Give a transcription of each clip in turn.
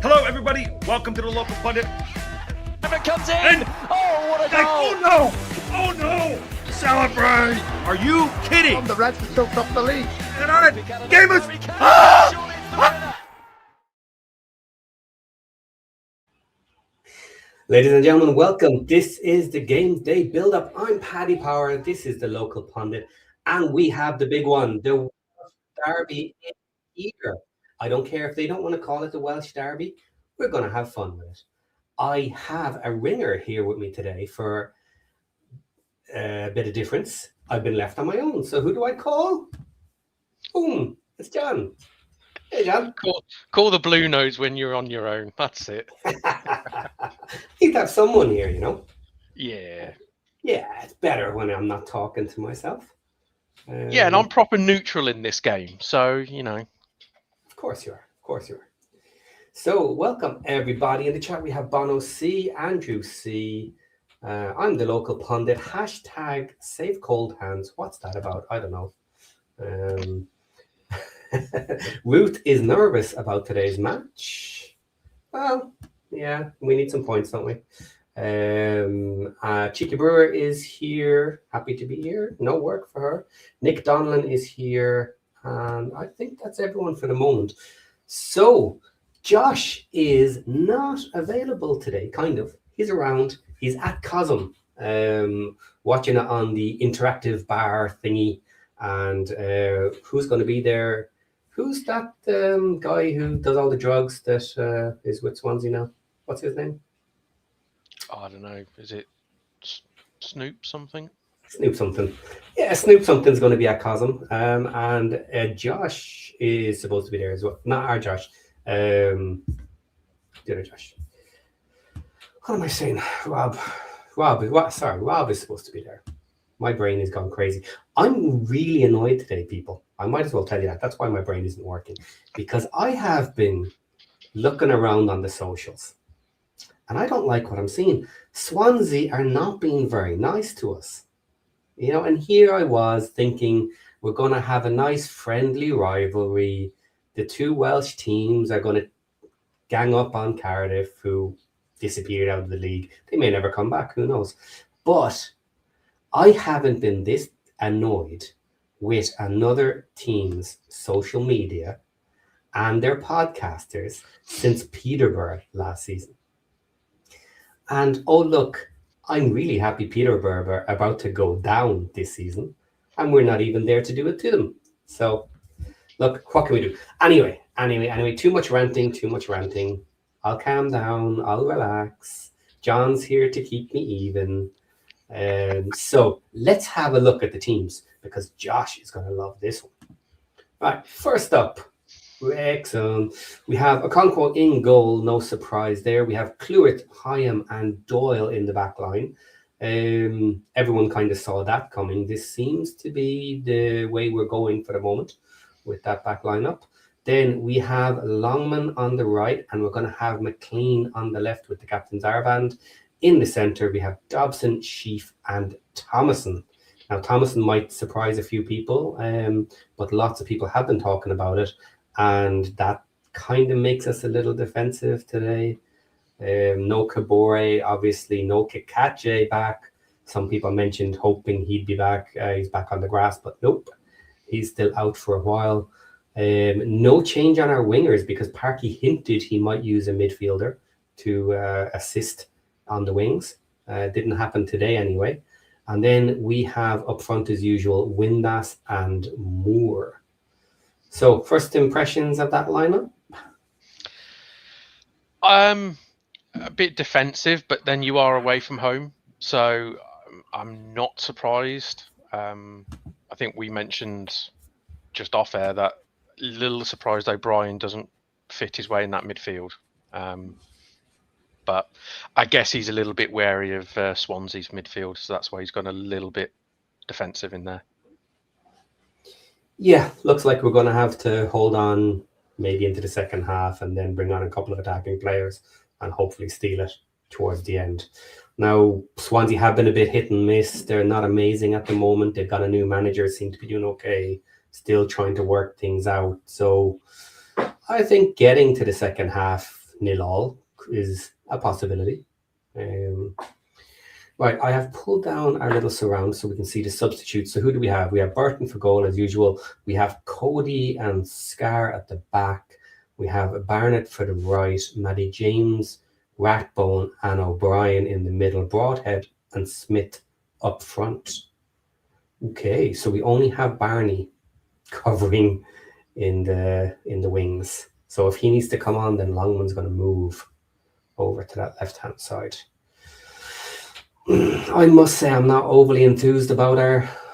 Hello, everybody. Welcome to the local pundit. If it comes in, And what a goal! oh no! Oh no! Celebrate! Are you kidding? The Reds have still top the league. Get on it! Game us! Surely Ah! it's the winner. Ladies and gentlemen, welcome. This is the GameDay Build-Up. I'm Paddy Power. This is the local pundit. And we have the big one, the Welsh Derby is here. I don't care if they don't want to call it the Welsh Derby. We're going to have fun with it. I have a ringer here with me today for a bit of difference. I've been left on my own. So who do I call? Boom. It's John. Hey, John. Call the blue nose when you're on your own. That's it. Need to have someone here, you know? Yeah. Yeah, it's better when I'm not talking to myself. Yeah, and I'm proper neutral in this game. So, you know. Of course you are. Of course you are. So, welcome everybody. In the chat, we have Bono C, Andrew C. I'm the local pundit. Hashtag save cold hands. What's that about? I don't know. Ruth is nervous about today's match. Well, yeah, we need some points, don't we? Cheeky Brewer is here. Happy to be here. No work for her. Nick Donlan is here. And I think that's everyone for the moment. So, Josh is not available today, kind of. He's around. He's at Cosm, watching it on the interactive bar thingy. And who's going to be there? Who's that guy who does all the drugs that is with Swansea now? What's his name? I don't know. Is it Snoop something? Snoop something. Yeah, Snoop something's going to be at Cosm. And Josh is supposed to be there as well. Not our Josh. The other Josh. What am I saying? Rob is supposed to be there. My brain has gone crazy. I'm really annoyed today, people. I might as well tell you that. That's why my brain isn't working. Because I have been looking around on the socials. And I don't like what I'm seeing. Swansea are not being very nice to us. You know, and here I was thinking we're going to have a nice friendly rivalry. The two Welsh teams are going to gang up on Cardiff, who disappeared out of the league. They may never come back. Who knows? But I haven't been this annoyed with another team's social media and their podcasters since Peterborough last season. And oh, look, I'm really happy Peterborough are about to go down this season, and we're not even there to do it to them. So, look, what can we do? Anyway, too much ranting. I'll calm down. I'll relax. John's here to keep me even. So let's have a look at the teams because Josh is going to love this one. Right, first up, Wrexham. We have Okonkwo in goal, no surprise there. We have Clewitt, Hyam, and Doyle in the back line. Everyone kind of saw that coming. This seems to be the way we're going for the moment with that back line up. Then we have Longman on the right, and we're going to have McLean on the left with the captain's armband. In the centre, we have Dobson, Sheaf, and Thomason. Now, Thomason might surprise a few people, but lots of people have been talking about it, and that kind of makes us a little defensive today. No Kabore, obviously, no Kikache back. Some people mentioned hoping he'd be back. He's back on the grass, but nope, he's still out for a while. No change on our wingers because Parky hinted he might use a midfielder to assist on the wings. Didn't happen today anyway. And then we have up front as usual Windass and Moore. So first impressions of that lineup? A bit defensive, but then you are away from home, so I'm not surprised. I think we mentioned just off air that little surprised O'Brien doesn't fit his way in that midfield. But I guess he's a little bit wary of Swansea's midfield, so that's why he's gone a little bit defensive in there. Yeah, looks like we're going to have to hold on maybe into the second half and then bring on a couple of attacking players and hopefully steal it towards the end. Now, Swansea have been a bit hit and miss. They're not amazing at the moment. They've got a new manager, seem to be doing okay, still trying to work things out. So I think getting to the second half, 0-0 is a possibility. Right, I have pulled down our little surround so we can see the substitutes. So who do we have? We have Burton for goal as usual. We have Cody and Scar at the back. We have Barnett for the right, Maddie James, Ratbone and O'Brien in the middle, Broadhead and Smith up front. Okay, so we only have Barney covering in the wings. So if he needs to come on, then Longman's going to move over to that left-hand side. I must say I'm not overly enthused about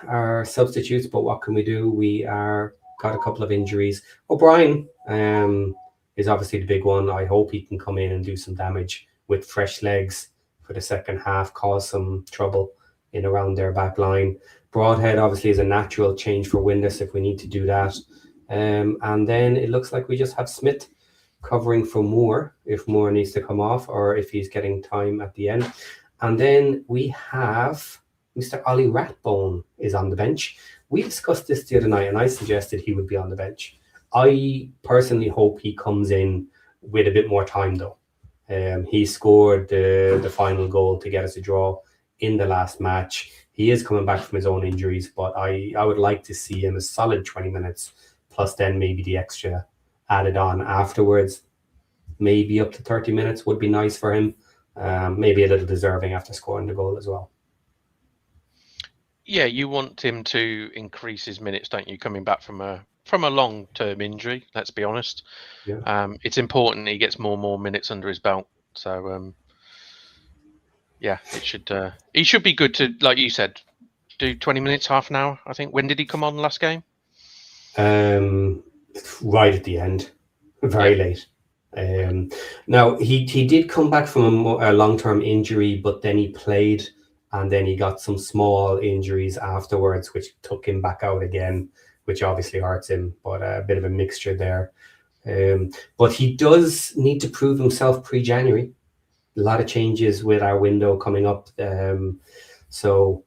our substitutes, but what can we do? We are got a couple of injuries. O'Brien is obviously the big one. I hope he can come in and do some damage with fresh legs for the second half, cause some trouble in around their back line. Broadhead obviously is a natural change for Windus if we need to do that. And then it looks like we just have Smith covering for Moore if Moore needs to come off or if he's getting time at the end. And then we have Mr. Ollie Ratbone is on the bench. We discussed this the other night and I suggested he would be on the bench. I personally hope he comes in with a bit more time though. He scored the final goal to get us a draw in the last match. He is coming back from his own injuries, but I would like to see him a solid 20 minutes plus then maybe the extra added on afterwards. Maybe up to 30 minutes would be nice for him. Maybe a little deserving after scoring the goal as well. Yeah, you want him to increase his minutes, don't you? Coming back from a long-term injury, let's be honest. Yeah. It's important he gets more and more minutes under his belt. So yeah, he should be good to, like you said, do 20 minutes, half an hour. I think. When did he come on last game? Right at the end, very late. Now he did come back from a long-term injury, but then he played and then he got some small injuries afterwards which took him back out again, which obviously hurts him, but a bit of a mixture there. But he does need to prove himself pre-January. A lot of changes with our window coming up, so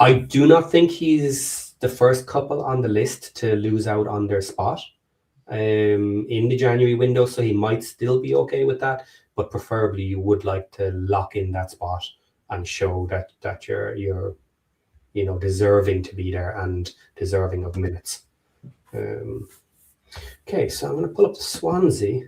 I do not think he's the first couple on the list to lose out on their spot in the January window, so he might still be okay with that, but preferably you would like to lock in that spot and show that you're deserving to be there and deserving of minutes. Okay, so I'm going to pull up the Swansea.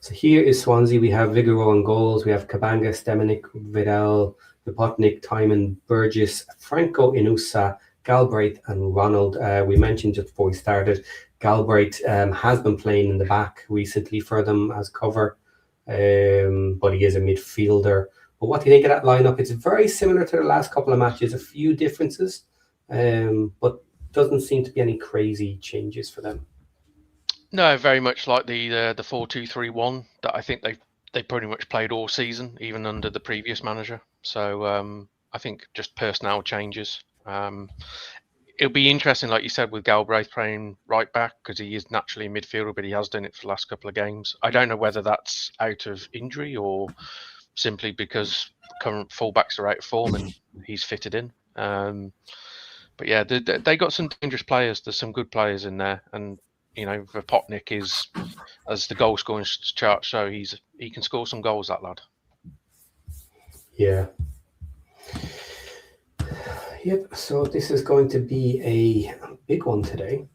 So here is Swansea. We have Vigoro on goals. We have Kabanga, Stemenik, Vidal, Vipotnik, Timon, Burgess, Franco Inusa, Galbraith and Ronald. We mentioned just before we started, Galbraith has been playing in the back recently for them as cover, but he is a midfielder. But what do you think of that lineup? It's very similar to the last couple of matches, a few differences, but doesn't seem to be any crazy changes for them. No, very much like the 4-2-3-1 that I think they pretty much played all season, even under the previous manager. So I think just personnel changes. It'll be interesting, like you said, with Galbraith playing right back because he is naturally a midfielder, but he has done it for the last couple of games. I don't know whether that's out of injury or simply because current fullbacks are out of form and he's fitted in. But yeah, they got some dangerous players. There's some good players in there, and Vipotnik is, as the goal scoring chart show, he can score some goals, that lad. Yeah. Yep. So this is going to be a big one today.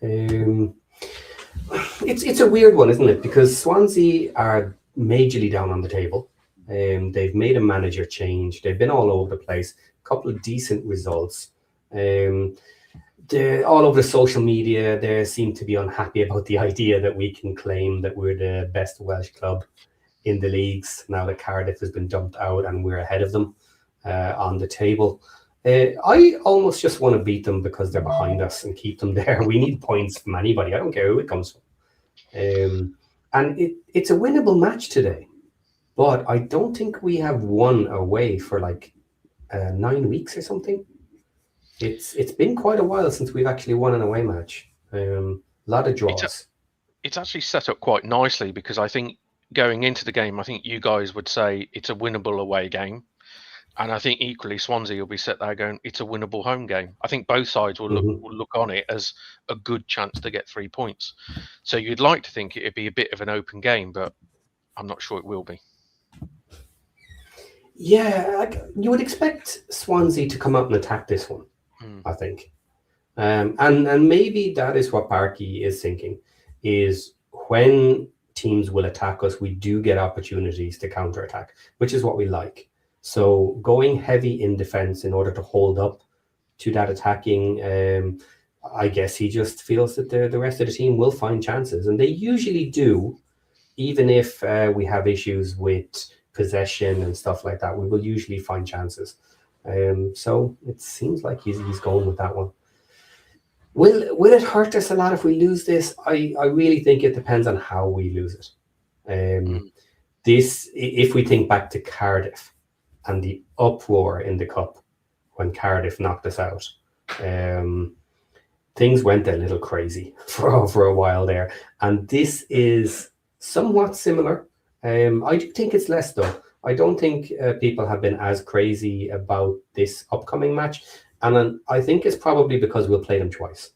It's a weird one, isn't it? Because Swansea are majorly down on the table. They've made a manager change. They've been all over the place. A couple of decent results. They're all over the social media. They seem to be unhappy about the idea that we can claim that we're the best Welsh club in the leagues now that Cardiff has been dumped out and we're ahead of them on the table. I almost just want to beat them because they're behind us and keep them there. We need points from anybody. I don't care who it comes from. And it's a winnable match today. But I don't think we have won away for like 9 weeks or something. It's been quite a while since we've actually won an away match. A lot of draws. It's actually set up quite nicely because I think going into the game, I think you guys would say it's a winnable away game. And I think equally Swansea will be set there going, it's a winnable home game. I think both sides will look on it as a good chance to get 3 points. So you'd like to think it'd be a bit of an open game, but I'm not sure it will be. Yeah, you would expect Swansea to come out and attack this one, I think. And maybe that is what Barkey is thinking, is when teams will attack us, we do get opportunities to counterattack, which is what we like. So going heavy in defense in order to hold up to that attacking, I guess he just feels that the rest of the team will find chances. And they usually do, even if we have issues with possession and stuff like that, we will usually find chances. So it seems like he's going with that one. Will it hurt us a lot if we lose this? I really think it depends on how we lose it. This, if we think back to Cardiff and the uproar in the cup when Cardiff knocked us out, things went a little crazy for a while there. And this is somewhat similar. I do think it's less though. I don't think people have been as crazy about this upcoming match. And I think it's probably because we'll play them twice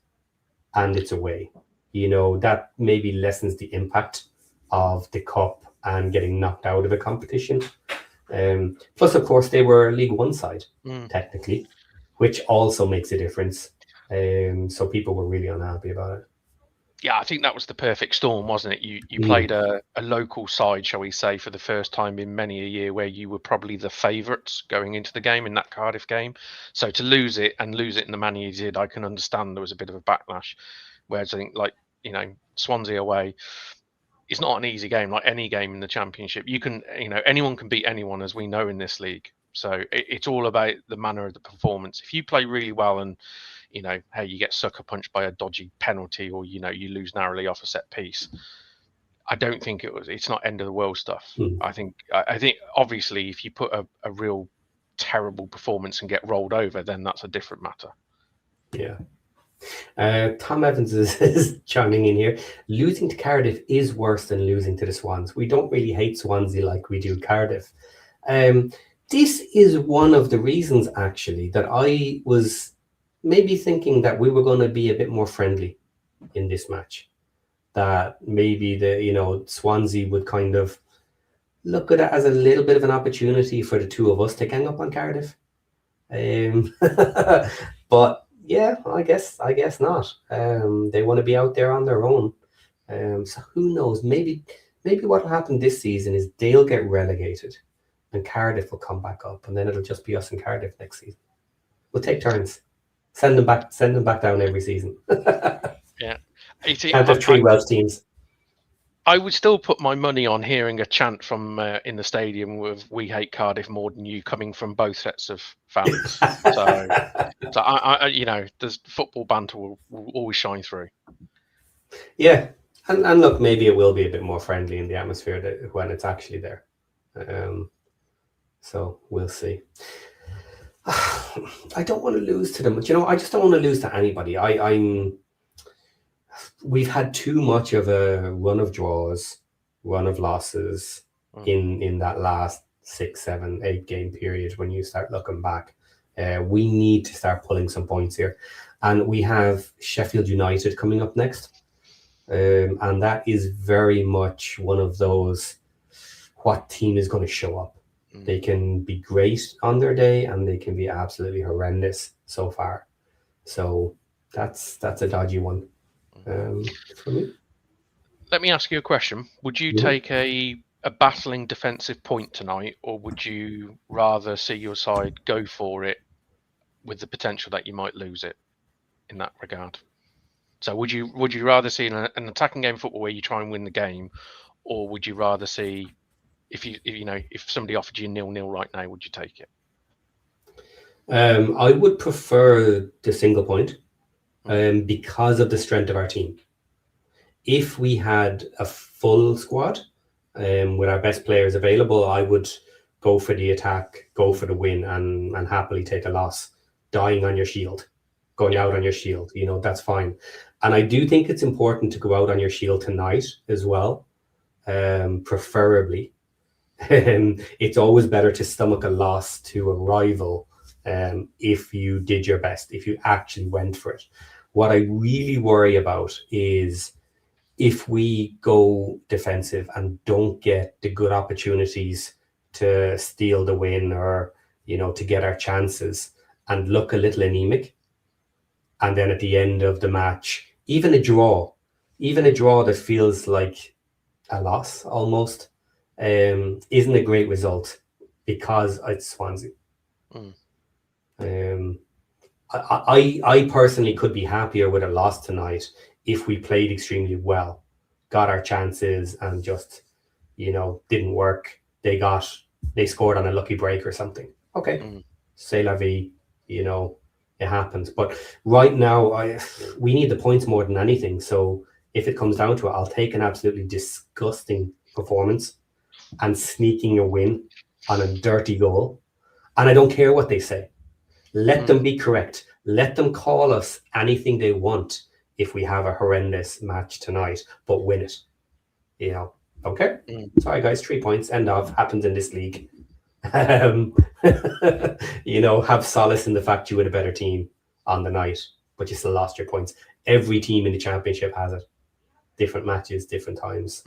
and it's away. You know, that maybe lessens the impact of the cup and getting knocked out of a competition. Plus, of course, they were League One side, technically, which also makes a difference. So people were really unhappy about it. Yeah, I think that was the perfect storm, wasn't it? You played a local side, shall we say, for the first time in many a year, where you were probably the favourites going into the game in that Cardiff game. So to lose it in the manner you did, I can understand there was a bit of a backlash. Whereas I think, like, you know, Swansea away, it's not an easy game, like any game in the Championship. You can, you know, anyone can beat anyone, as we know in this league. So it's all about the manner of the performance. If you play really well and, you know, hey, you get sucker punched by a dodgy penalty, or, you know, you lose narrowly off a set piece, I don't think it's not end of the world stuff. I think obviously if you put a real terrible performance and get rolled over, then that's a different matter. Yeah. Tom Evans is chiming in here. Losing to Cardiff is worse than losing to the Swans. We don't really hate Swansea like we do Cardiff. This is one of the reasons, actually, that I was maybe thinking that we were going to be a bit more friendly in this match. That maybe Swansea would kind of look at it as a little bit of an opportunity for the two of us to gang up on Cardiff. But yeah, I guess not. They want to be out there on their own. So who knows? Maybe what will happen this season is they'll get relegated and Cardiff will come back up, and then it'll just be us and Cardiff next season. We'll take turns. Send them back down every season. Yeah. Can't have three Welsh teams. I would still put my money on hearing a chant from in the stadium with "We hate Cardiff more than you" coming from both sets of fans. so I you know, there's football banter will always shine through. Yeah, and look, maybe it will be a bit more friendly in the atmosphere when it's actually there. So we'll see. I don't want to lose to them, but I just don't want to lose to anybody. We've had too much of a run of draws, run of losses in that last 6, 7, 8 game period. When you start looking back, we need to start pulling some points here, and we have Sheffield United coming up next, and that is very much one of those. What team is going to show up? They can be great on their day, and they can be absolutely horrendous so far. So that's a dodgy one. For me. Let me ask you a question. Would you take a battling defensive point tonight, or would you rather see your side go for it with the potential that you might lose it in that regard? So would you rather see an attacking game of football where you try and win the game, or would you rather see if somebody offered you 0-0 right now, would you take it? I would prefer the single point. Because of the strength of our team. If we had a full squad with our best players available, I would go for the attack, go for the win, and happily take a loss. Dying on your shield, going out on your shield, that's fine. And I do think it's important to go out on your shield tonight as well, preferably. It's always better to stomach a loss to a rival if you did your best, if you actually went for it. What I really worry about is if we go defensive and don't get the good opportunities to steal the win or, to get our chances and look a little anemic. And then at the end of the match, even a draw that feels like a loss almost, isn't a great result because it's Swansea. I personally could be happier with a loss tonight if we played extremely well, got our chances, and just didn't work. They scored on a lucky break or something. Okay, c'est la vie. It happens. But right now, we need the points more than anything. So if it comes down to it, I'll take an absolutely disgusting performance and sneaking a win on a dirty goal. And I don't care what they say. Let them be correct. Let them call us anything they want if we have a horrendous match tonight, but win it. Okay? Sorry, guys, 3 points. End of. Happens in this league. Have solace in the fact you were a better team on the night, but you still lost your points. Every team in the championship has it. Different matches, different times.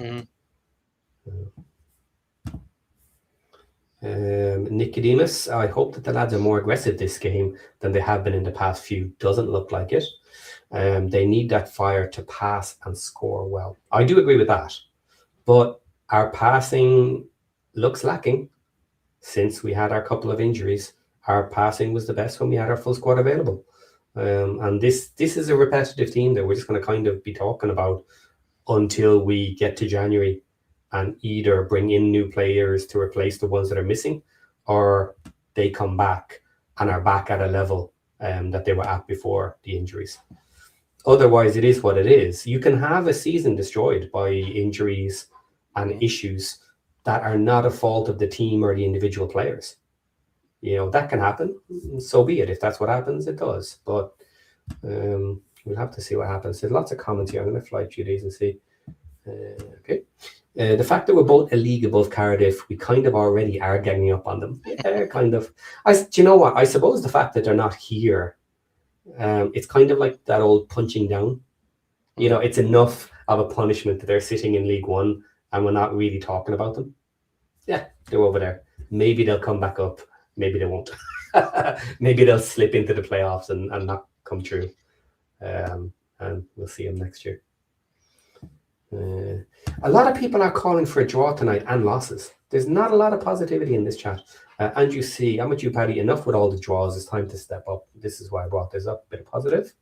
Nicodemus, I hope that the lads are more aggressive this game than they have been in the past few. Doesn't look like it. They need that fire to pass and score well. I do agree with that, but our passing looks lacking. Since we had our couple of injuries, our passing was the best when we had our full squad available. And this is a repetitive theme that we're just going to kind of be talking about until we get to January and either bring in new players to replace the ones that are missing, or they come back and are back at a level that they were at before the injuries. Otherwise, it is what it is. You can have a season destroyed by injuries and issues that are not a fault of the team or the individual players. That can happen. So be it. If that's what happens, it does. But we'll have to see what happens. There's lots of comments here. I'm going to fly through these and see. Okay. The fact that we're both a league above Cardiff, we kind of already are ganging up on them. Yeah, kind of. Do you know what? I suppose the fact that they're not here, it's kind of like that old punching down. It's enough of a punishment that they're sitting in League One and we're not really talking about them. Yeah, they're over there. Maybe they'll come back up. Maybe they won't. Maybe they'll slip into the playoffs and not come true. And we'll see them next year. A lot of people are calling for a draw tonight and losses. There's not a lot of positivity in this chat. And you see, I'm with you, Paddy. Enough with all the draws. It's time to step up. This is why I brought this up. A bit of positive.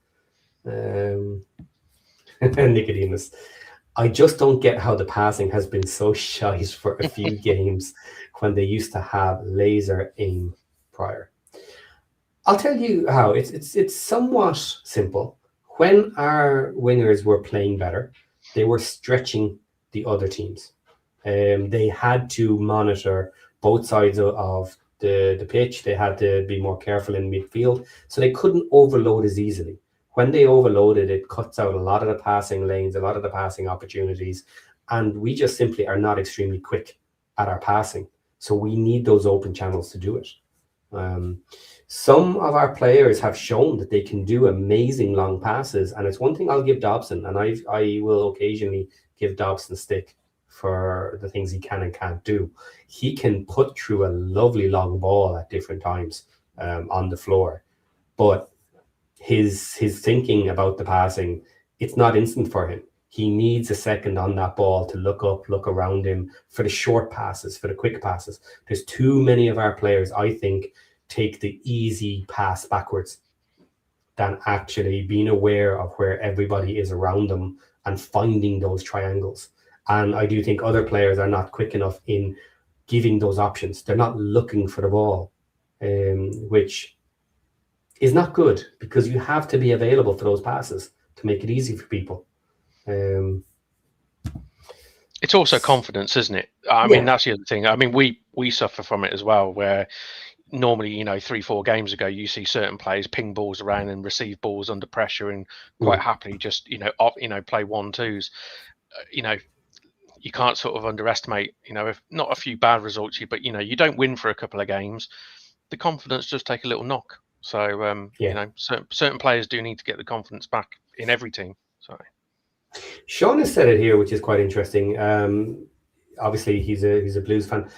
Nicodemus. I just don't get how the passing has been so shite for a few games when they used to have laser aim prior. I'll tell you how. It's somewhat simple. When our wingers were playing better, they were stretching the other teams. They had to monitor both sides of the pitch. They had to be more careful in midfield, so they couldn't overload as easily. When they overloaded, it cuts out a lot of the passing lanes, a lot of the passing opportunities, and we just simply are not extremely quick at our passing. So we need those open channels to do it. Some of our players have shown that they can do amazing long passes, and it's one thing I'll give Dobson, and I will occasionally give Dobson stick for the things he can and can't do. He can put through a lovely long ball at different times on the floor, but his thinking about the passing, it's not instant for him. He needs a second on that ball to look up, look around him for the short passes, for the quick passes. There's too many of our players, I think, take the easy pass backwards than actually being aware of where everybody is around them and finding those triangles. And I do think other players are not quick enough in giving those options. They're not looking for the ball, which is not good, because you have to be available for those passes to make it easy for people. It's also confidence, isn't it? I mean, that's the other thing. I mean, we suffer from it as well, where normally, 3-4 games ago, you see certain players ping balls around and receive balls under pressure and quite happily just, play 1-2s. you can't sort of underestimate, if not a few bad results, but you don't win for a couple of games, the confidence does take a little knock. So certain players do need to get the confidence back in every team. So Sean has said it here, which is quite interesting. Obviously, he's a Blues fan.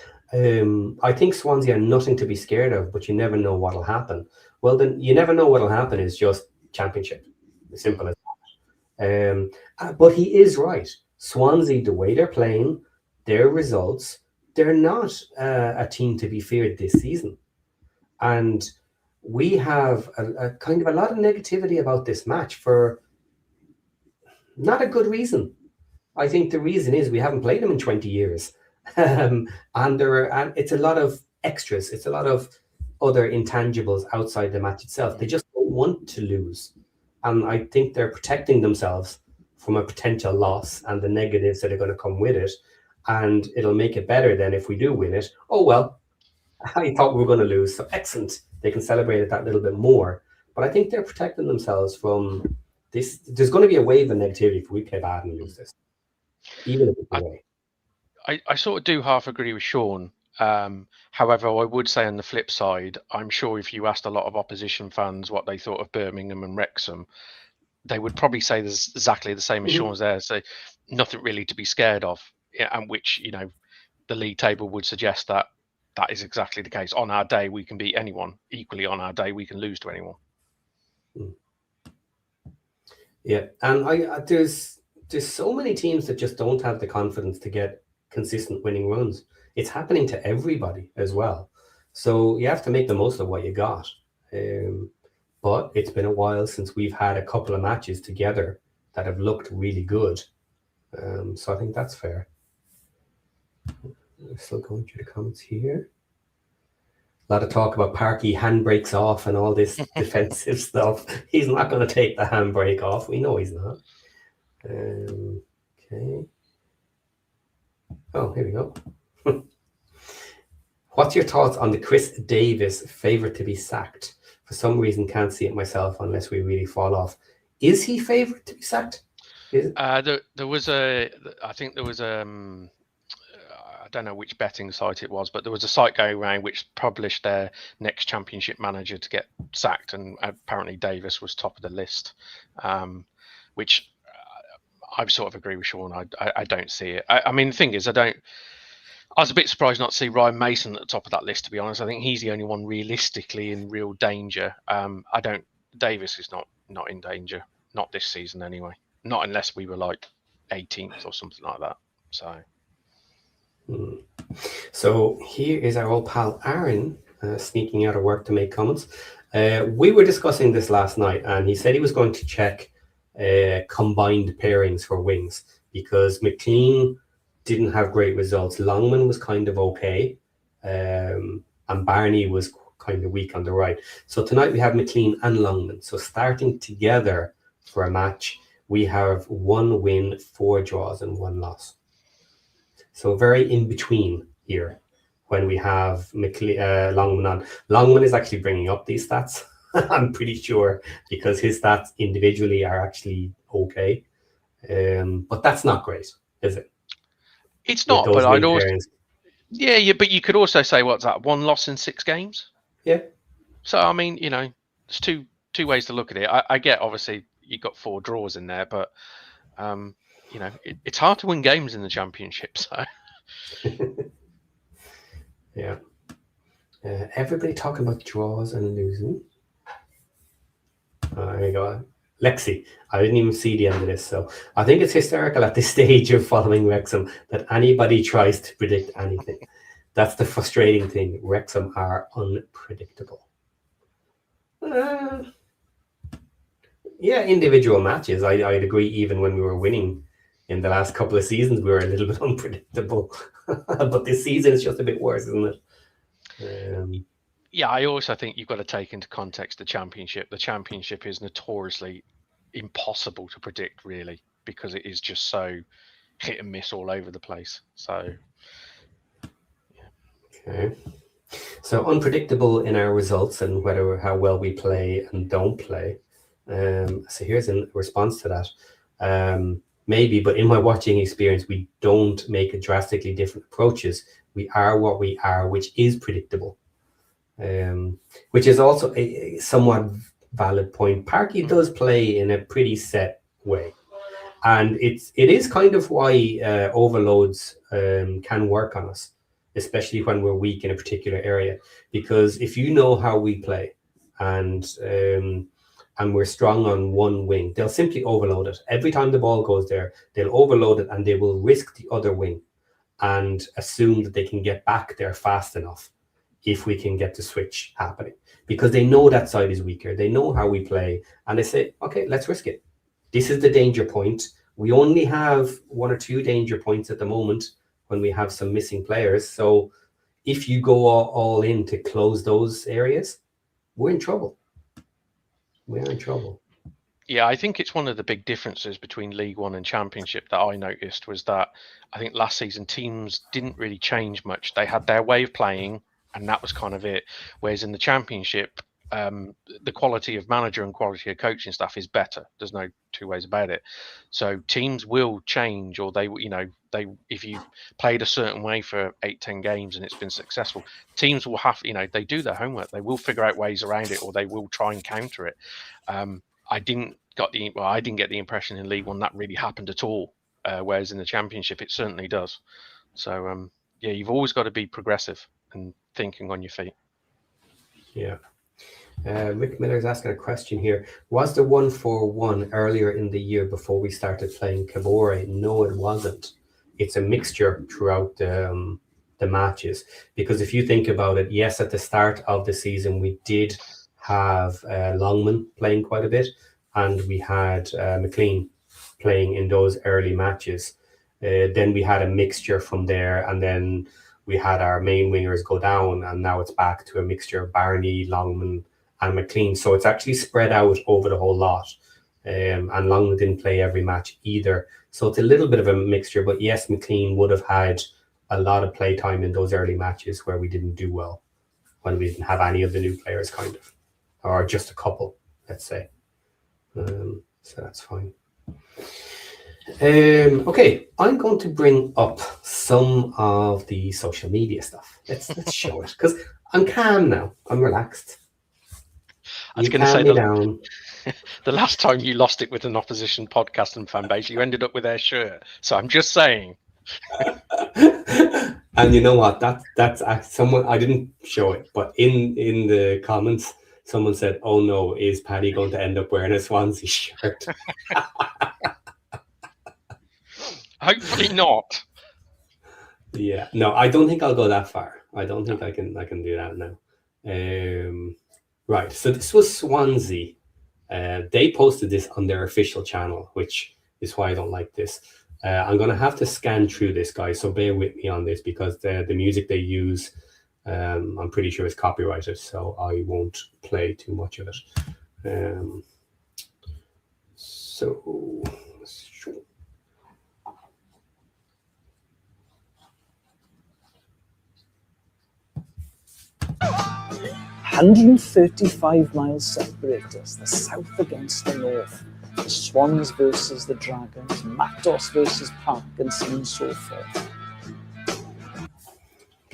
I think Swansea are nothing to be scared of, but you never know what'll happen. Well, then you never know what'll happen is just championship. As simple as that. But he is right. Swansea, the way they're playing, their results, they're not a team to be feared this season. And we have a kind of a lot of negativity about this match for not a good reason. I think the reason is we haven't played them in 20 years. And it's a lot of extras. It's a lot of other intangibles outside the match itself. They just don't want to lose. And I think they're protecting themselves from a potential loss and the negatives that are going to come with it. And it'll make it better then if we do win it. Oh, well, I thought we were going to lose. So excellent. They can celebrate it that little bit more. But I think they're protecting themselves from this. There's going to be a wave of negativity if we play bad and lose this. Even if it's away. I sort of do half agree with Sean. However, I would say on the flip side, I'm sure if you asked a lot of opposition fans what they thought of Birmingham and Wrexham, they would probably say there's exactly the same as Sean's there. So nothing really to be scared of, and which, the league table would suggest that is exactly the case. On our day, we can beat anyone. Equally, on our day, we can lose to anyone. Yeah, and there's so many teams that just don't have the confidence to get consistent winning runs. It's happening to everybody as well. So you have to make the most of what you got. But it's been a while since we've had a couple of matches together that have looked really good. So I think that's fair. I'm still going through the comments here. A lot of talk about Parky handbrakes off and all this defensive stuff. He's not going to take the handbrake off. We know he's not. Okay. Oh, here we go. What's your thoughts on the Chris Davis favourite to be sacked? For some reason, can't see it myself unless we really fall off. Is he favourite to be sacked? I think there was I don't know which betting site it was, but there was a site going around which published their next championship manager to get sacked, and apparently Davis was top of the list, which I sort of agree with Sean. I don't see it. I mean, the thing is, I was a bit surprised not to see Ryan Mason at the top of that list, to be honest. I think he's the only one realistically in real danger. Davis is not in danger, not this season anyway. Not unless we were like 18th or something like that. So here is our old pal Aaron sneaking out of work to make comments. We were discussing this last night, and he said he was going to check combined pairings for wings because McLean didn't have great results. Longman was kind of okay, and Barney was kind of weak on the right. So tonight we have McLean and Longman. So starting together for a match, we have 1 win, 4 draws, and 1 loss. So very in between here when we have Longman on. Longman is actually bringing up these stats, I'm pretty sure, because his stats individually are actually okay. But that's not great, is it? It's not, but I'd also... Yeah, but you could also say, what's that, 1 loss in 6 games? Yeah. So, I mean, there's two ways to look at it. I get, obviously, you got 4 draws in there, but... it's hard to win games in the championship. So, yeah. Everybody talking about draws and losing. There you go. Lexi, I didn't even see the end of this, so I think it's hysterical at this stage of following Wrexham that anybody tries to predict anything. That's the frustrating thing. Wrexham are unpredictable. Yeah, individual matches. I'd agree. Even when we were winning in the last couple of seasons, we were a little bit unpredictable. But this season is just a bit worse, isn't it? Yeah, I also think you've got to take into context the championship. The championship is notoriously impossible to predict, really, because it is just so hit and miss all over the place. So, yeah. Okay. So unpredictable in our results and how well we play and don't play. So here's a response to that. maybe, but in my watching experience, we don't make a drastically different approaches. We are what we are, which is predictable, which is also a somewhat valid point. Parky does play in a pretty set way, and it is kind of why overloads can work on us, especially when we're weak in a particular area. Because if you know how we play, and we're strong on one wing, they'll simply overload it. Every time the ball goes there, they'll overload it, and they will risk the other wing and assume that they can get back there fast enough if we can get the switch happening, because they know that side is weaker. They know how we play, and they say, okay, let's risk it. This is the danger point. We only have 1 or 2 danger points at the moment when we have some missing players. So if you go all in to close those areas, we're in trouble. We're in trouble. Yeah, I think it's one of the big differences between League One and Championship that I noticed was that I think last season teams didn't really change much. They had their way of playing, and that was kind of it. Whereas in the Championship, the quality of manager and quality of coaching staff is better. There's no two ways about it. So teams will change, or they if you've played a certain way for 8-10 games and it's been successful, teams will have, they do their homework. They will figure out ways around it, or they will try and counter it. I didn't get the impression in League One that really happened at all. Whereas in the Championship, it certainly does. So yeah, you've always got to be progressive and thinking on your feet. Yeah. Rick Miller's asking a question here. Was there 1-4-1 earlier in the year before we started playing Kabore? No, it wasn't. It's a mixture throughout the matches. Because if you think about it, yes, at the start of the season, we did have Longman playing quite a bit, and we had McLean playing in those early matches. Then we had a mixture from there, and then we had our main wingers go down, and now it's back to a mixture of Barney, Longman, and McLean. So it's actually spread out over the whole lot. And Longman didn't play every match either. So it's a little bit of a mixture, but yes, McLean would have had a lot of play time in those early matches where we didn't do well, when we didn't have any of the new players, kind of, or just a couple, let's say. So that's fine. Okay, I'm going to bring up some of the social media stuff. Let's show it, because I'm calm now. I'm relaxed. I was going to say the last time you lost it with an opposition podcast and fan base, you ended up with their shirt. So I'm just saying. And you know what? That's someone, I didn't show it, but in the comments, someone said, "Oh no, is Paddy going to end up wearing a Swansea shirt?" Hopefully not. Yeah, no, I don't think I'll go that far. I don't think I can do that now. Right, so this was Swansea. They posted this on their official channel, which is why I don't like this. I'm going to have to scan through this, guys, so bear with me on this, because the music they use, I'm pretty sure is copyrighted, so I won't play too much of it. So... 135 miles separate us, the south against the north, the Swans versus the Dragons, Matos versus Parkinson, and so forth.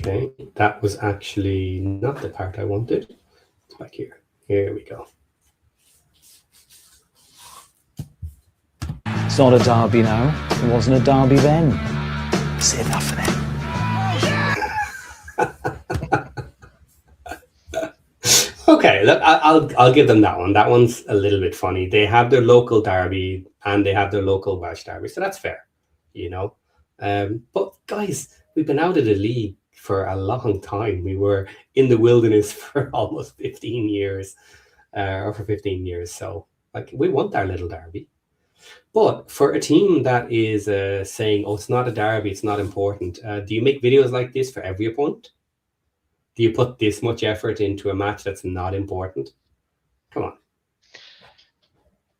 Okay, that was actually not the part I wanted. It's back here. Here we go. It's not a derby now. It wasn't a derby then. Save that for them. Okay, look, I'll give them that one. That one's a little bit funny. They have their local derby and they have their local Welsh derby, so that's fair, But guys, we've been out of the league for a long time. We were in the wilderness for almost 15 years, or for 15 years. So, we want our little derby. But for a team that is saying, "Oh, it's not a derby, it's not important," do you make videos like this for every opponent? Do you put this much effort into a match that's not important? Come on.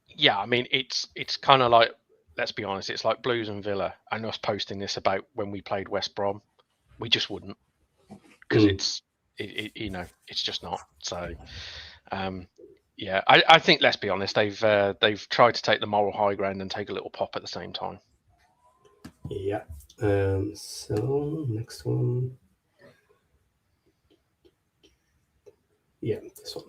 Yeah, I mean, it's kind of like, let's be honest, it's like Blues and Villa and us posting this about when we played West Brom. We just wouldn't, because it's just not. So Yeah, I think, let's be honest, they've tried to take the moral high ground and take a little pop at the same time. Yeah. So next one. Yeah, this one.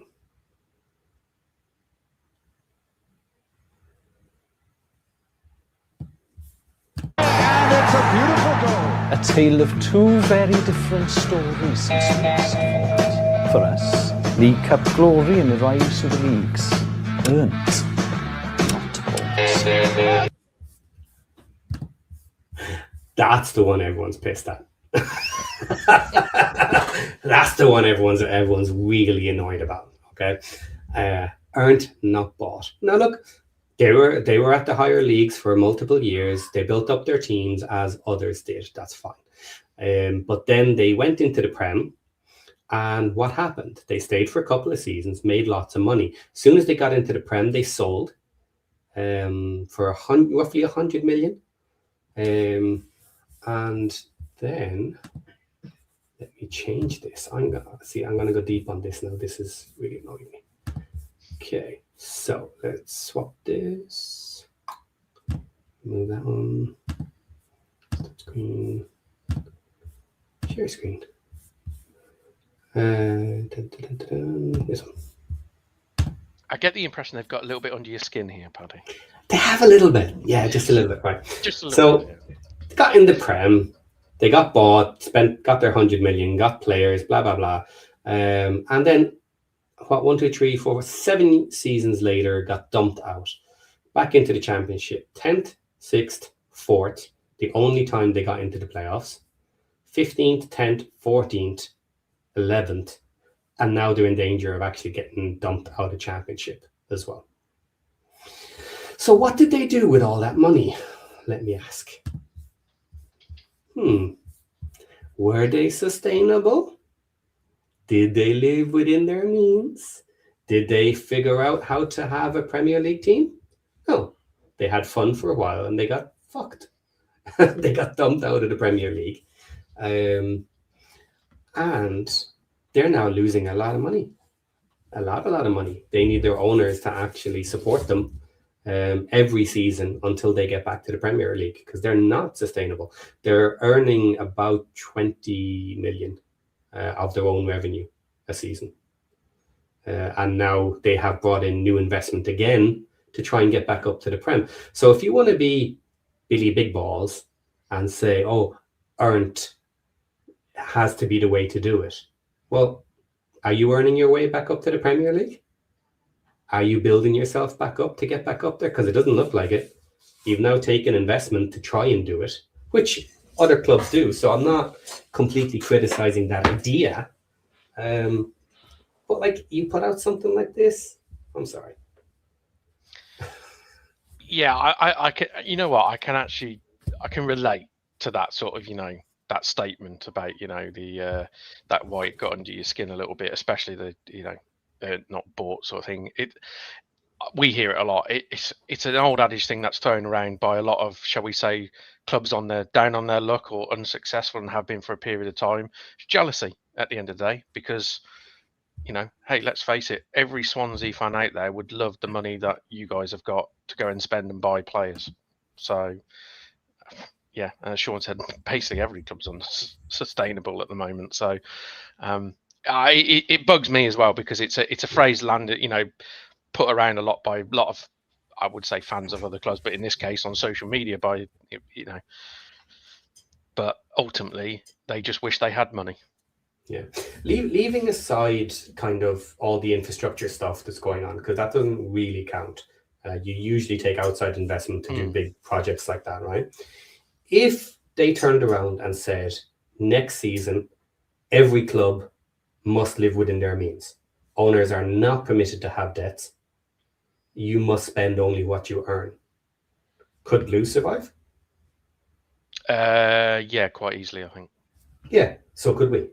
And it's a beautiful goal. A tale of two very different stories since last fought. For us, League Cup glory and the rise to the leagues. Earned, not bought. That's the one everyone's pissed at. That's the one everyone's really annoyed about. Okay, earned, not bought. Now look, they were at the higher leagues for multiple years. They built up their teams as others did. That's fine. But then they went into the Prem, and what happened? They stayed for a couple of seasons, made lots of money. As soon as they got into the Prem, they sold for roughly 100 million. And then let me change this. I'm gonna go deep on this now. This is really annoying me. Okay, so let's swap this. Move that one. Stop screen. Share screen. This one. I get the impression they've got a little bit under your skin here, Paddy. They have a little bit, yeah, just a little bit, right? Just a little bit. Yeah. They got in the Prem, they got bought, got their 100 million, got players, blah blah blah, and then what? 1, 2, 3, 4, 7 seasons later, got dumped out, back into the Championship, 10th, 6th, 4th, the only time they got into the playoffs, 15th, 10th, 14th, 11th, and now they're in danger of actually getting dumped out of Championship as well. So what did they do with all that money? Let me ask. Were they sustainable? Did they live within their means? Did they figure out how to have a Premier League team? No. They had fun for a while and they got fucked. They got dumped out of the Premier League. And they're now losing a lot of money. A lot of money. They need their owners to actually support them every season until they get back to the Premier League, because they're not sustainable. They're earning about 20 million of their own revenue a season. And now they have brought in new investment again to try and get back up to the Prem. So if you want to be Billy Big Balls and say, oh, earned has to be the way to do it. Well, are you earning your way back up to the Premier League? Are you building yourself back up to get back up there? Because it doesn't look like it. You've now taken investment to try and do it, which other clubs do. So I'm not completely criticizing that idea. But like, you put out something like this, I'm sorry. Yeah, I can. You know what? I can relate to that sort of, that statement about, the that why it got under your skin a little bit, especially the, not bought sort of thing. We hear it a lot. It's an old adage thing that's thrown around by a lot of, shall we say, clubs down on their luck or unsuccessful and have been for a period of time. It's jealousy at the end of the day, because hey, let's face it, every Swansea fan out there would love the money that you guys have got to go and spend and buy players. So yeah, as Sean said, basically every club's unsustainable at the moment. So it bugs me as well, because it's a phrase landed, put around a lot by a lot of, I would say, fans of other clubs, but in this case on social media by, but ultimately they just wish they had money. Yeah, leaving aside kind of all the infrastructure stuff that's going on, because that doesn't really count. You usually take outside investment to do big projects like that, right? If they turned around and said, next season, every club must live within their means. Owners are not permitted to have debts. You must spend only what you earn. Could Blues survive? Yeah, quite easily, I think. Yeah, so could we.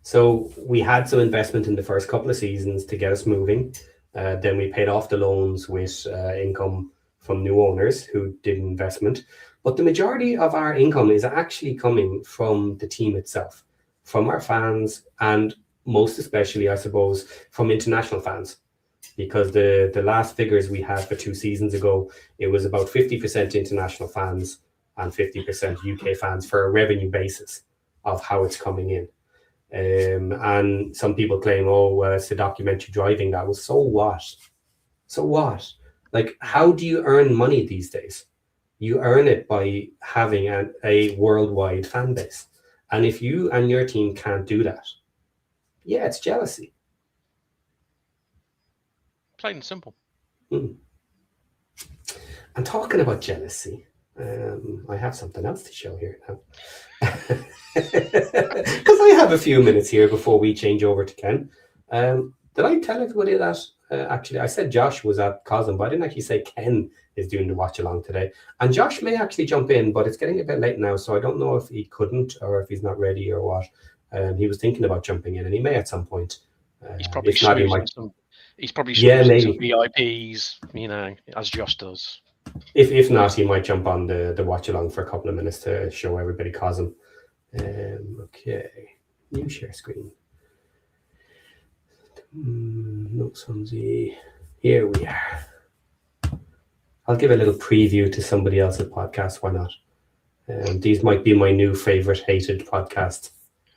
So we had some investment in the first couple of seasons to get us moving. Then we paid off the loans with income from new owners who did investment. But the majority of our income is actually coming from the team itself, from our fans, and most especially, I suppose, from international fans. because the last figures we had for 2 seasons ago, it was about 50% international fans and 50% UK fans for a revenue basis of how it's coming in. And some people claim, oh, it's the documentary driving that. Well, so what? So what? Like, how do you earn money these days? You earn it by having a worldwide fan base. And if you and your team can't do that, yeah, it's jealousy. Plain and simple. And talking about jealousy, I have something else to show here now. Because I have a few minutes here before we change over to Ken. Did I tell everybody that? Actually, I said Josh was at Cosm, but I didn't actually say Ken is doing the watch along today. And Josh may actually jump in, but it's getting a bit late now, so I don't know if he couldn't or if he's not ready or what. He was thinking about jumping in, and he may at some point. He's probably if not, he snoozing might. some. He's probably Yeah, snoozing maybe. some VIPs, you know, as Josh does. If not, he might jump on the watch along for a couple of minutes to show everybody Cosm. Okay, new share screen. No, Swansea. Here we are. I'll give a little preview to somebody else's podcast. Why not? These might be my new favorite hated podcast.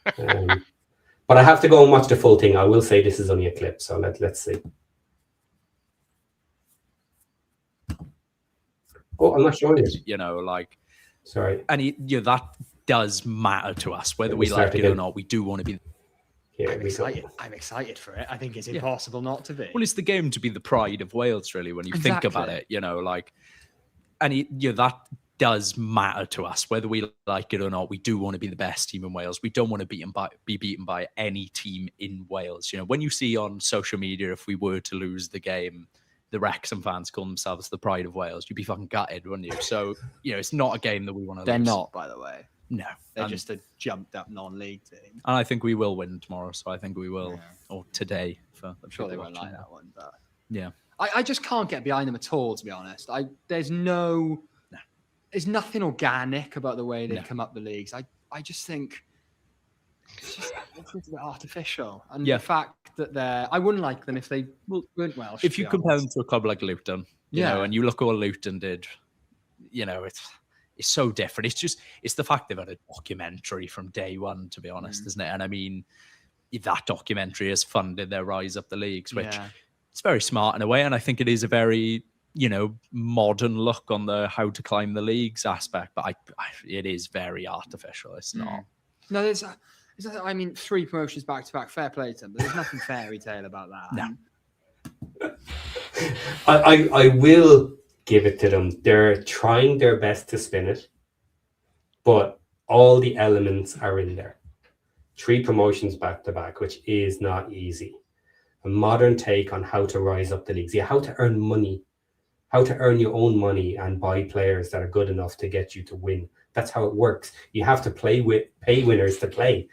But I have to go and watch the full thing. I will say this is only a clip, so let's see. Oh, I'm not showing it. You know, like, sorry. and that does matter to us, whether we start like it again. or not. We do want to be. Here I'm we excited. go. I'm excited for it. I think it's impossible not to be. Well, it's the game to be the pride of Wales, really, when you think about Exactly. it. You know, like, and that does matter to us, whether we like it or not. We do want to be the best team in Wales. We don't want to be beaten by any team in Wales. You know, when you see on social media, if we were to lose the game, the Wrexham fans call themselves the pride of Wales, you'd be fucking gutted, wouldn't you? So, you know, it's not a game that we want to They're lose. not, by the way. No. They're And- just a jumped up non-league team. And I think we will win tomorrow. So I think we will, Yeah. or today. For I'm sure they people won't watching. like that one, but Yeah. I just can't get behind them at all, to be honest. There's nothing organic about the way they No. come up the leagues. I just think it's just a little bit artificial. And Yeah. the fact that I wouldn't like them if they weren't Welsh. If to you be compare them honest. to a club like Luton, you know, and you look at what Luton did, you know, it's so different. It's the fact they've had a documentary from day one, to be honest, isn't it? And I mean, that documentary has funded their rise up the leagues, which it's very smart in a way. And I think it is a very, you know, modern look on the how to climb the leagues aspect. But it is very artificial. It's not. No, there's. I mean, 3 promotions back to back. Fair play to them, but there's nothing fairy tale about that. No. I will give it to them. They're trying their best to spin it, but all the elements are in there. 3 promotions back to back, which is not easy. A modern take on how to rise up the leagues. Yeah, how to earn money, how to earn your own money and buy players that are good enough to get you to win. That's how it works. You have to pay winners to play.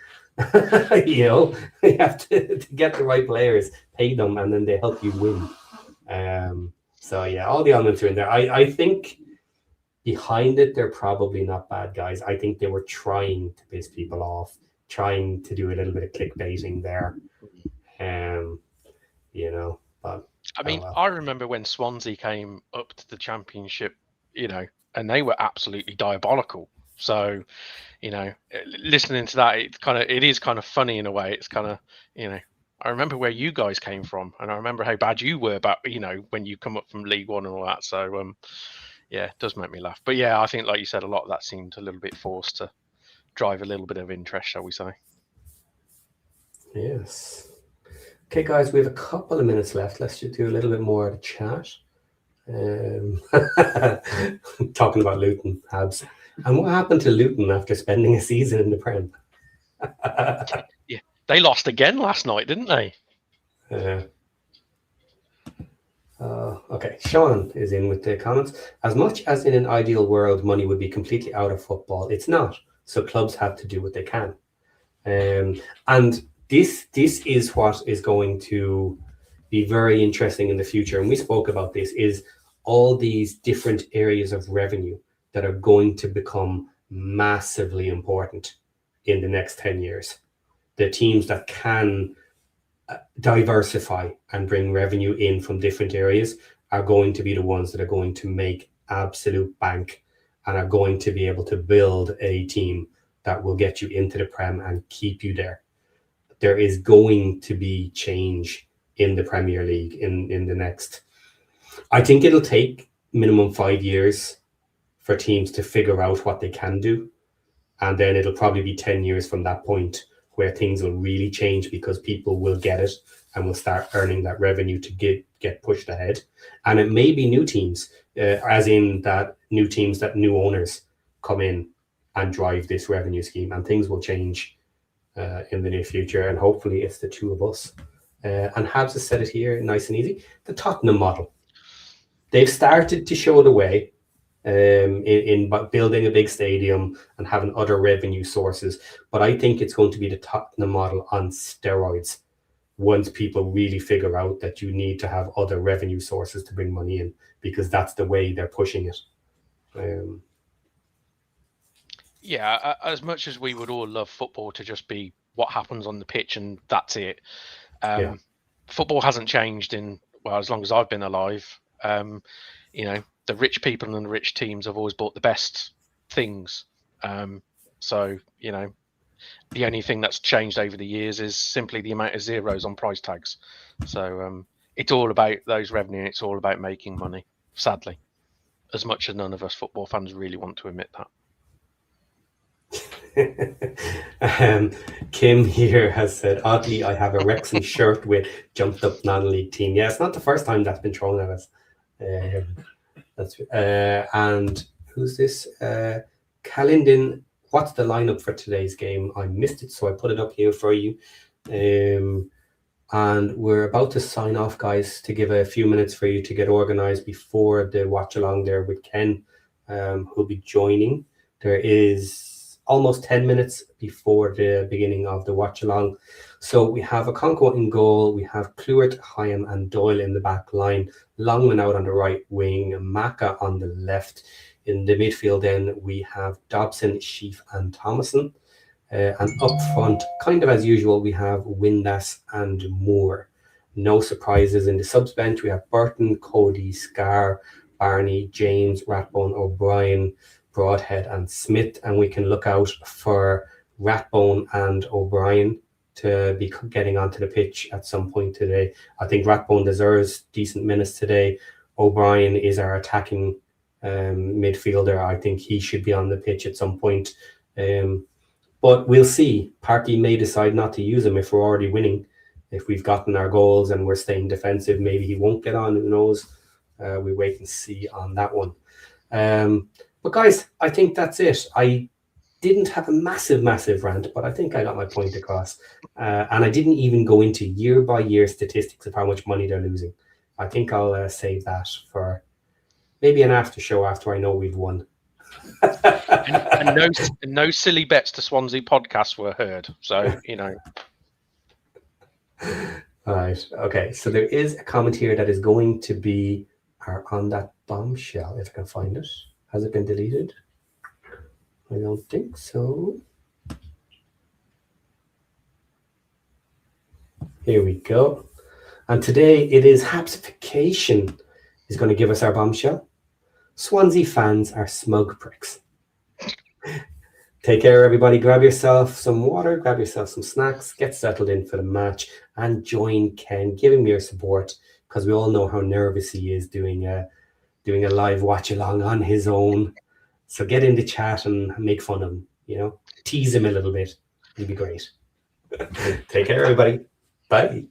You know, you have to get the right players, pay them, and then they help you win. So yeah, all the elements are in there. I think behind it, they're probably not bad guys. I think they were trying to piss people off, trying to do a little bit of clickbaiting there. You know, but I mean, well. I remember when Swansea came up to the Championship, you know, and they were absolutely diabolical. So, you know, listening to that, it is kind of funny in a way. It's kind of, you know, I remember where you guys came from, and I remember how bad you were about, you know, when you come up from League One and all that. So, yeah, it does make me laugh. But yeah, I think, like you said, a lot of that seemed a little bit forced to drive a little bit of interest, shall we say? Yes. Okay, guys, we have a couple of minutes left. Let's just do a little bit more of the chat. Talking about Luton, Habs. And what happened to Luton after spending a season in the Prem? Yeah, they lost again last night, didn't they? Okay, Sean is in with the comments. As much as in an ideal world, money would be completely out of football, it's not. So clubs have to do what they can. And this is what is going to be very interesting in the future. And we spoke about this, is all these different areas of revenue that are going to become massively important in the next 10 years. The teams that can diversify and bring revenue in from different areas are going to be the ones that are going to make absolute bank and are going to be able to build a team that will get you into the Prem and keep you there. There is going to be change in the Premier League in the next, I think it'll take minimum 5 years for teams to figure out what they can do. And then it'll probably be 10 years from that point where things will really change because people will get it and will start earning that revenue to get pushed ahead. And it may be new teams, as in that new teams, that new owners come in and drive this revenue scheme, and things will change in the near future. And hopefully it's the two of us. And Habs has said it here, nice and easy, the Tottenham model. They've started to show the way in building a big stadium and having other revenue sources. But I think it's going to be the Tottenham model on steroids once people really figure out that you need to have other revenue sources to bring money in, because that's the way they're pushing it. Yeah, as much as we would all love football to just be what happens on the pitch and that's it, football hasn't changed in, well, as long as I've been alive. You know, the rich people and the rich teams have always bought the best things. So, you know, the only thing that's changed over the years is simply the amount of zeros on price tags. So it's all about those revenue, and it's all about making money, sadly, as much as none of us football fans really want to admit that. Kim here has said, oddly, I have a Wrexham shirt with jumped up non-league team. Yeah, it's not the first time that's been thrown at us. And who's this? Calendin, what's the lineup for today's game? I missed it, so I put it up here for you. And we're about to sign off, guys, to give a few minutes for you to get organized before the watch along there with Ken, who'll be joining. There is almost 10 minutes before the beginning of the watch along. So we have Okonkwo in goal, we have Kluert, Hyam and Doyle in the back line, Longman out on the right wing, Maka on the left. In the midfield then we have Dobson, Sheaf and Thomason. And up front, kind of as usual, we have Windass and Moore. No surprises in the subs bench. We have Burton, Cody, Scar, Barney, James, Ratbone, O'Brien, Broadhead and Smith. And we can look out for Ratbone and O'Brien to be getting onto the pitch at some point today. I think Ratbone deserves decent minutes today. O'Brien is our attacking midfielder. I think he should be on the pitch at some point. But we'll see. Parky may decide not to use him if we're already winning. If we've gotten our goals and we're staying defensive, maybe he won't get on. Who knows? We wait and see on that one. But guys, I think that's it. I didn't have a massive rant, but I think I got my point across. And I didn't even go into year-by-year statistics of how much money they're losing. I think I'll save that for maybe an after show after I know we've won. and no silly bets to Swansea podcast were heard. So, you know. All right. Okay. So there is a comment here that is going to be on that bombshell, if I can find it. Has it been deleted? I don't think so. Here we go. And today it is Habsification is going to give us our bombshell. Swansea fans are smug pricks. Take care, everybody. Grab yourself some water, grab yourself some snacks, get settled in for the match, and join Ken. Give him your support, because we all know how nervous he is doing a live watch along on his own. So get in the chat and make fun of him, you know, tease him a little bit. It'd be great. Take care, everybody. Bye.